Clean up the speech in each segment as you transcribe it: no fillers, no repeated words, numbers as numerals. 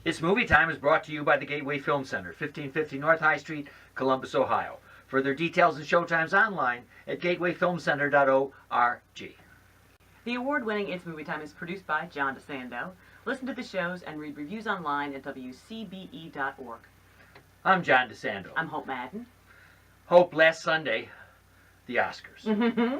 It's Movie Time is brought to you by the Gateway Film Center, 1550 North High Street, Columbus, Ohio. Further details and showtimes online at gatewayfilmcenter.org. The award-winning It's Movie Time is produced by John DeSando. Listen to the shows and read reviews online at WCBE.org. I'm John DeSando. I'm Hope Madden. Hope, last Sunday, the Oscars. Mm-hmm.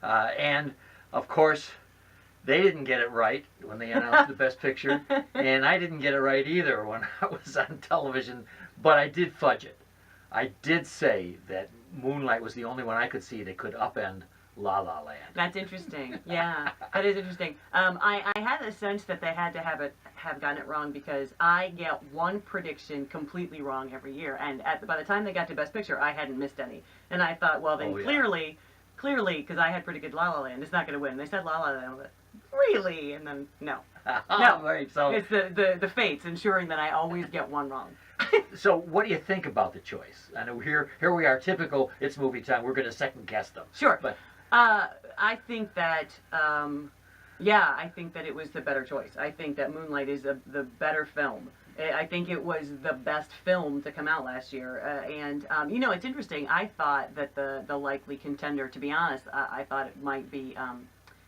And, of course, they didn't get it right when they announced the Best Picture, and I didn't get it right either when I was on television, but I did fudge it. I did say that Moonlight was the only one I could see that could upend La La Land. That's interesting. Yeah, that is interesting. I had a sense that they had to have gotten it wrong because I get one prediction completely wrong every year, and by the time they got to Best Picture, I hadn't missed any. And I thought, well, then clearly, because I had predicted La La Land, it's not going to win. They said La La Land. But really? And then no. No. Right, so it's the fates ensuring that I always get one wrong. So what do you think about the choice? I know here we are, typical. It's movie time. We're going to second guess them. Sure. But I think that I think that it was the better choice. I think that Moonlight is the better film. I think it was the best film to come out last year. And it's interesting. I thought that the likely contender, to be honest, I thought it might be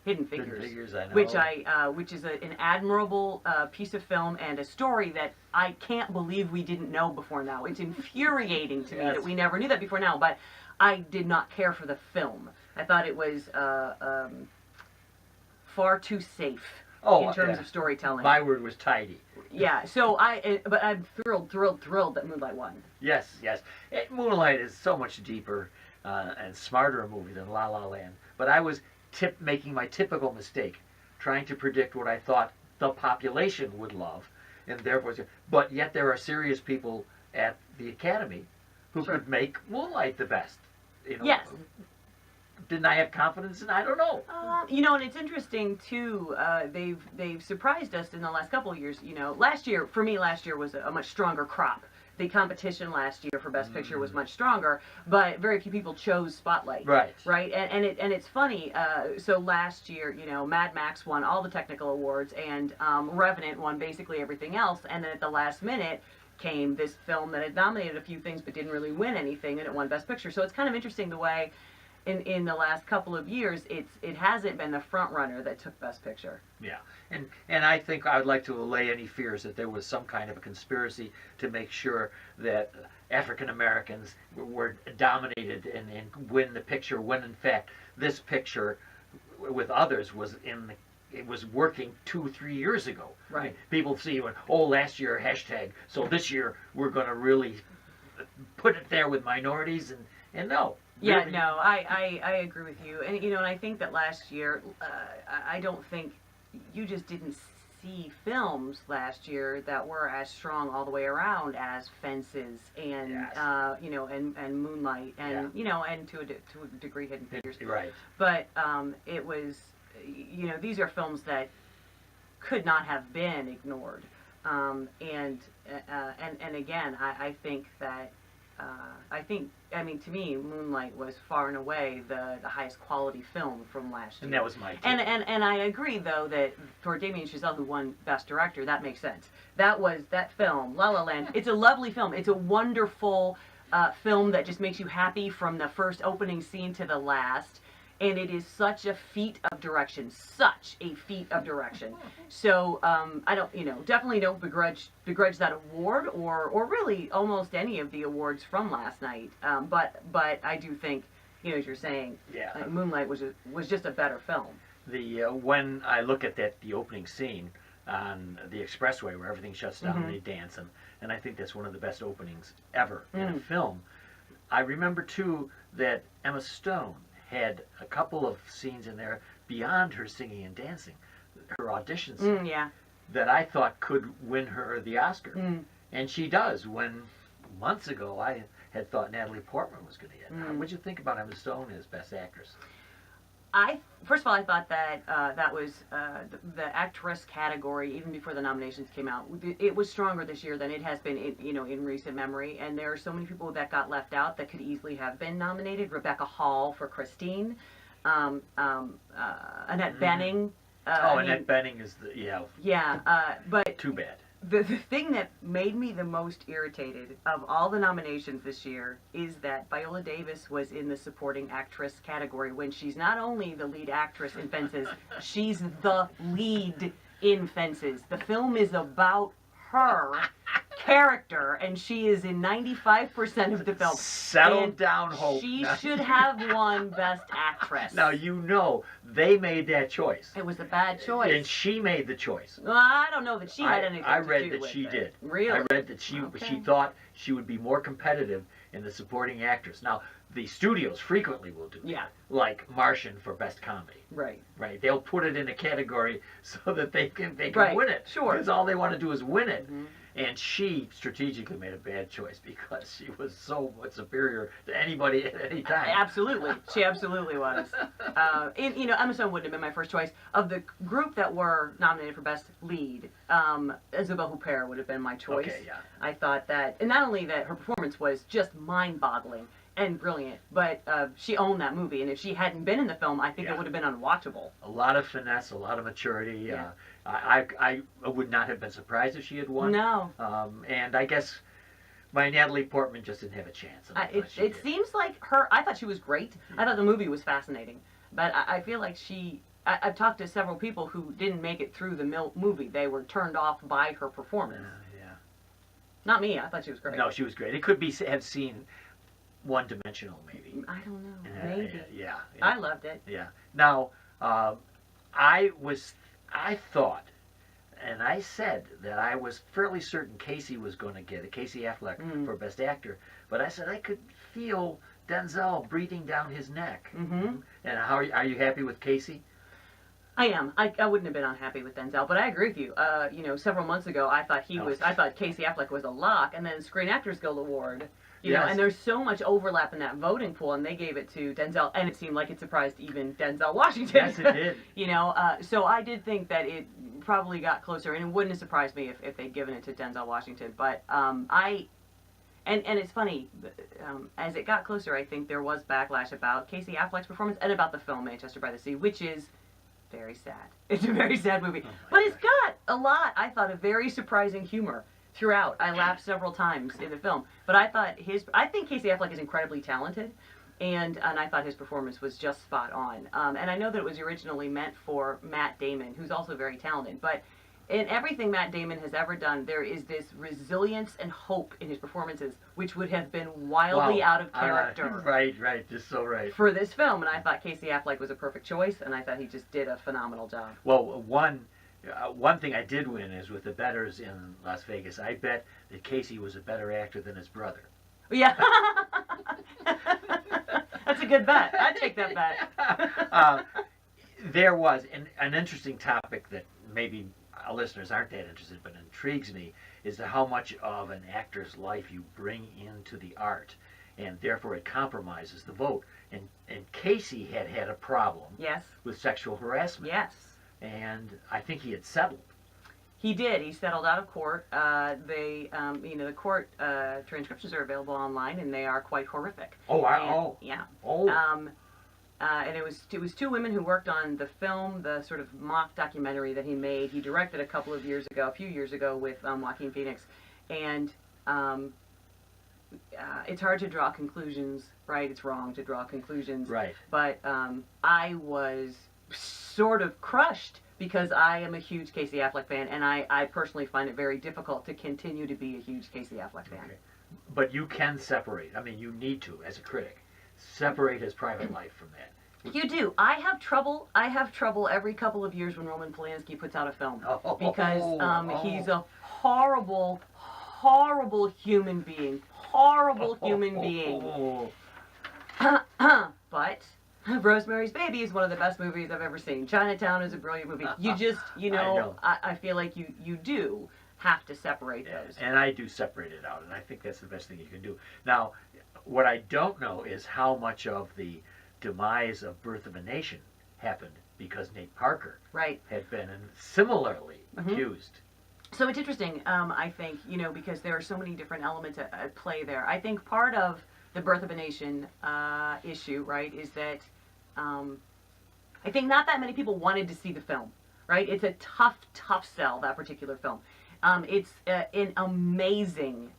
Hidden Figures. Hidden Figures, I know. Which is an admirable piece of film and a story that I can't believe we didn't know before now. It's infuriating to me that we never knew that before now, but I did not care for the film. I thought it was far too safe in terms of storytelling. My word was tidy. Yeah, so but I'm thrilled that Moonlight won. Yes. Moonlight is so much deeper and smarter a movie than La La Land. But I was making my typical mistake, trying to predict what I thought the population would love, and therefore, but yet there are serious people at the Academy who could make Moonlight the best. Yes. Didn't I have confidence in? I don't know. And it's interesting too. They've surprised us in the last couple of years. Last year was a much stronger crop. The competition last year for Best Picture was much stronger, but very few people chose Spotlight. Right. Right. And it's funny. So last year, Mad Max won all the technical awards, and Revenant won basically everything else. And then at the last minute came this film that had nominated a few things but didn't really win anything, and it won Best Picture. So it's kind of interesting the way, in the last couple of years, it hasn't been the front runner that took Best Picture. Yeah, and I think I would like to allay any fears that there was some kind of a conspiracy to make sure that African Americans were dominated and win the picture, when in fact this picture with others was it was working 2-3 years ago. Right. I mean, people see last year hashtag, so this year we're going to really put it there with minorities and no. Yeah, really. no, I agree with you, and and I think that last year, I don't think you just didn't see films last year that were as strong all the way around as Fences and Yes. and Moonlight and and to a degree Hidden Figures. Right. But it was these are films that could not have been ignored, and again I think that. To me, Moonlight was far and away the highest quality film from last year. And that was my take. And I agree, though, that for Damien Chazelle, who won Best Director, that makes sense. That film, La La Land, it's a lovely film. It's a wonderful film that just makes you happy from the first opening scene to the last. And it is such a feat of direction, So I don't, definitely don't begrudge that award or really almost any of the awards from last night. But I do think, as you're saying, Moonlight was just a better film. When I look at the opening scene on the expressway where everything shuts down and they dance, and I think that's one of the best openings ever in a film. I remember too that Emma Stone had a couple of scenes in there beyond her singing and dancing, her audition scene, that I thought could win her the Oscar. And she does, when months ago I had thought Natalie Portman was going to get it. What did you think about Emma Stone as Best Actress? First of all, I thought that that was the actress category, even before the nominations came out. It was stronger this year than it has been, in recent memory. And there are so many people that got left out that could easily have been nominated. Rebecca Hall for Christine, Annette Bening. Annette Bening is but too bad. the thing that made me the most irritated of all the nominations this year is that Viola Davis was in the supporting actress category when she's not only the lead actress in Fences, she's the lead in Fences. The film is about her character, and she is in 95% of the film. Settle And down, Hope. She should have won Best Actress. Now, you know, they made that choice. It was a bad choice. And she made the choice. Well, I don't know that she had anything I to read do that with she it. did. Really? I read that she Okay. thought she would be more competitive in the supporting actress. Now, the studios frequently will do that. Yeah. Like Martian for Best Comedy. Right. Right. They'll put it in a category so that they can Right. win it. Sure. Because all they want to do is win it. Mhm. And she strategically made a bad choice because she was so much superior to anybody at any time. Absolutely. She absolutely was. You know, Emma Stone wouldn't have been my first choice. Of the group that were nominated for Best Lead, Isabelle Huppert would have been my choice. Okay, yeah. I thought that, and not only that her performance was just mind-boggling and brilliant, but she owned that movie, and if she hadn't been in the film, I think Yeah. it would have been unwatchable. A lot of finesse, a lot of maturity. Yeah. I would not have been surprised if she had won. No. And I guess my Natalie Portman just didn't have a chance. And I thought she It did. seems like I thought she was great. I thought the movie was fascinating. But I feel like I've talked to several people who didn't make it through the movie. They were turned off by her performance. Yeah. Not me. I thought she was great. No, she was great. It could have seemed one-dimensional, maybe. I don't know. Yeah, Maybe. Yeah. I loved it. Yeah. Now, I thought, and I said that I was fairly certain Casey was going to get it, Casey Affleck for Best Actor, but I said I could feel Denzel breathing down his neck. Mm-hmm. And are you happy with Casey? I am. I wouldn't have been unhappy with Denzel, but I agree with you. You know, several months ago, I thought I thought Casey Affleck was a lock, and then Screen Actors Guild Award. You know, Yes. and there's so much overlap in that voting pool, and they gave it to Denzel, and it seemed like it surprised even Denzel Washington. Yes, it did. You know, so I did think that it probably got closer, and it wouldn't have surprised me if they'd given it to Denzel Washington. But and it's funny, as it got closer, I think there was backlash about Casey Affleck's performance and about the film Manchester by the Sea, which is very sad. It's a very sad movie, but it's got a lot, I thought, of very surprising humor throughout. I laughed several times in the film, but I think Casey Affleck is incredibly talented, and I thought his performance was just spot on. And I know that it was originally meant for Matt Damon, who's also very talented, but in everything Matt Damon has ever done, there is this resilience and hope in his performances, which would have been wildly out of character. Right, just so right. For this film, and I thought Casey Affleck was a perfect choice, and I thought he just did a phenomenal job. Well, one thing I did win is with the bettors in Las Vegas. I bet that Casey was a better actor than his brother. Yeah. That's a good bet. I'd take that bet. There was an interesting topic that maybe our listeners aren't that interested, but intrigues me, is how much of an actor's life you bring into the art, and therefore it compromises the vote. And Casey had a problem Yes. with sexual harassment. Yes. And I think he had settled. He did. He settled out of court. The court transcriptions are available online, and they are quite horrific. Yeah. And it was two women who worked on the film, the sort of mock documentary that he made. He directed a few years ago with Joaquin Phoenix, and it's hard to draw conclusions, right? It's wrong to draw conclusions, Right. But I was sort of crushed because I am a huge Casey Affleck fan, and I personally find it very difficult to continue to be a huge Casey Affleck fan. Okay. But you can separate. I mean, you need to, as a critic, separate his private life from that. You do. I have trouble every couple of years when Roman Polanski puts out a film because he's a horrible, horrible human being. Horrible human being. But Rosemary's Baby is one of the best movies I've ever seen. Chinatown is a brilliant movie. You just, I feel like you do have to separate those. And I do separate it out, and I think that's the best thing you can do. Now, what I don't know is how much of the demise of Birth of a Nation happened because Nate Parker had been similarly accused. So it's interesting, I think, because there are so many different elements at play there. I think part of the Birth of a Nation issue, right, is that I think not that many people wanted to see the film, right? It's a tough sell, that particular film. It's an amazing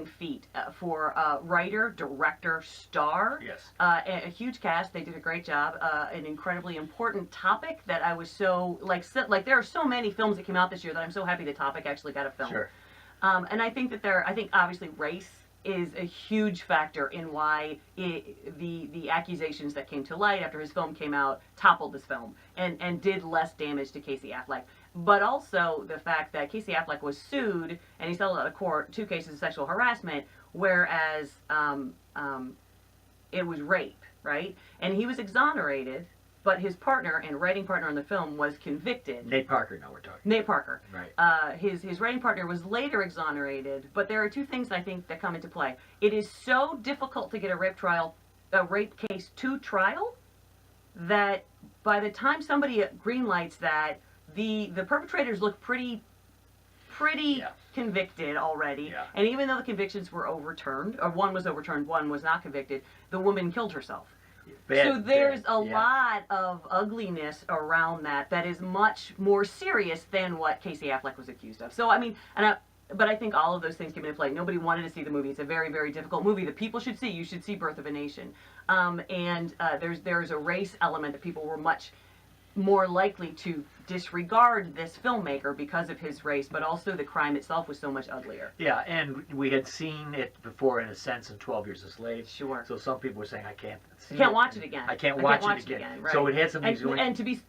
feat for writer, director, star. Yes. A huge cast. They did a great job. An incredibly important topic that I was so like there are so many films that came out this year that I'm so happy the topic actually got a film. Sure. And I think that I think obviously race is a huge factor in why the accusations that came to light after his film came out toppled this film and did less damage to Casey Affleck. But also the fact that Casey Affleck was sued and he settled out of court 2 cases of sexual harassment, whereas it was rape, right? And he was exonerated, but his partner and writing partner on the film was convicted. Nate Parker, now we're talking. Nate Parker. Right. His writing partner was later exonerated, but there are 2 things I think that come into play. It is so difficult to get a rape case to trial, that by the time somebody greenlights that, the perpetrators look pretty convicted already. Yeah. And even though the convictions were overturned, or one was overturned, one was not convicted, the woman killed herself. So there's a lot of ugliness around that is much more serious than what Casey Affleck was accused of. So I mean, but I think all of those things came into play. Nobody wanted to see the movie. It's a very, very difficult movie that people should see. You should see Birth of a Nation. There's a race element that people were much more likely to disregard this filmmaker because of his race, but also the crime itself was so much uglier. Yeah, and we had seen it before in a sense in 12 Years a Slave. Sure. So some people were saying, I can't see watch it again. I can't watch it again. Right. So it had some things going. And to be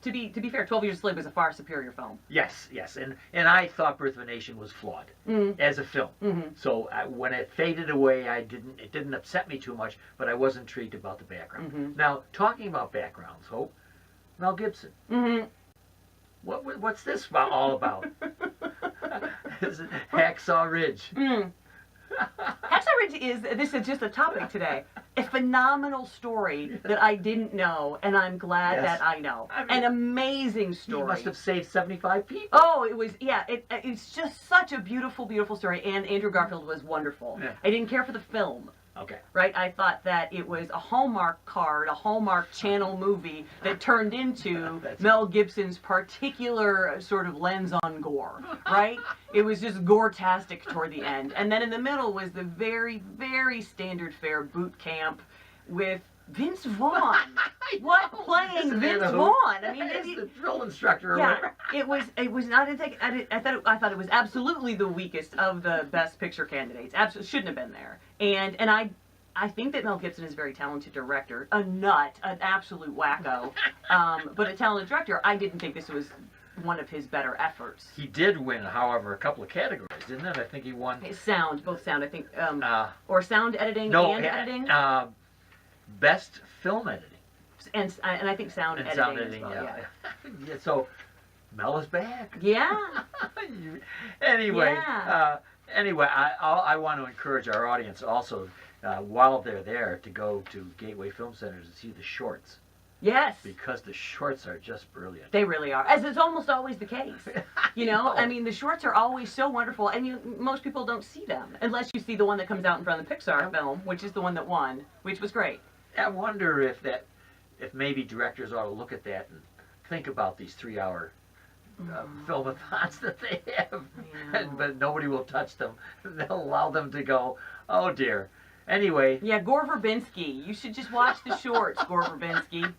fair, 12 Years a Slave was a far superior film. Yes. And I thought Birth of a Nation was flawed as a film. Mm-hmm. So when it faded away, it didn't upset me too much, but I was intrigued about the background. Mm-hmm. Now, talking about backgrounds, Hope, Mel Gibson. Mm-hmm. What's this all about? Is it Hacksaw Ridge? Hacksaw Ridge this is just a topic today. A phenomenal story that I didn't know, and I'm glad that I know. I mean, an amazing story. He must have saved 75 people. Oh, it was, it's just such a beautiful, beautiful story, and Andrew Garfield was wonderful. Yeah. I didn't care for the film. Okay. Right? I thought that it was a Hallmark card, a Hallmark Channel movie that turned into Mel Gibson's particular sort of lens on gore, right? It was just gore-tastic toward the end. And then in the middle was the very, very standard fare boot camp with Vince Vaughn. What playing Vince Vaughn? I mean, it's the drill instructor or whatever. It was not. I thought it was absolutely the weakest of the Best Picture candidates. Absolutely shouldn't have been there. And I think that Mel Gibson is a very talented director, a nut, an absolute wacko, but a talented director. I didn't think this was one of his better efforts. He did win, however, a couple of categories, didn't it? I think he won. Both sound. I think, or sound editing and editing. Best film editing. And I think sound editing as well, yeah. So Mel is back. Yeah. Anyway, I want to encourage our audience also, while they're there, to go to Gateway Film Centers and see the shorts. Yes. Because the shorts are just brilliant. They really are. As is almost always the case. You know? I mean, the shorts are always so wonderful, and most people don't see them, unless you see the one that comes out in front of the Pixar film, which is the one that won, which was great. I wonder if maybe directors ought to look at that and think about these 3-hour filmathons that they have, but nobody will touch them. They'll allow them to go, oh dear. Anyway. Yeah, Gore Verbinski. You should just watch the shorts, Gore Verbinski.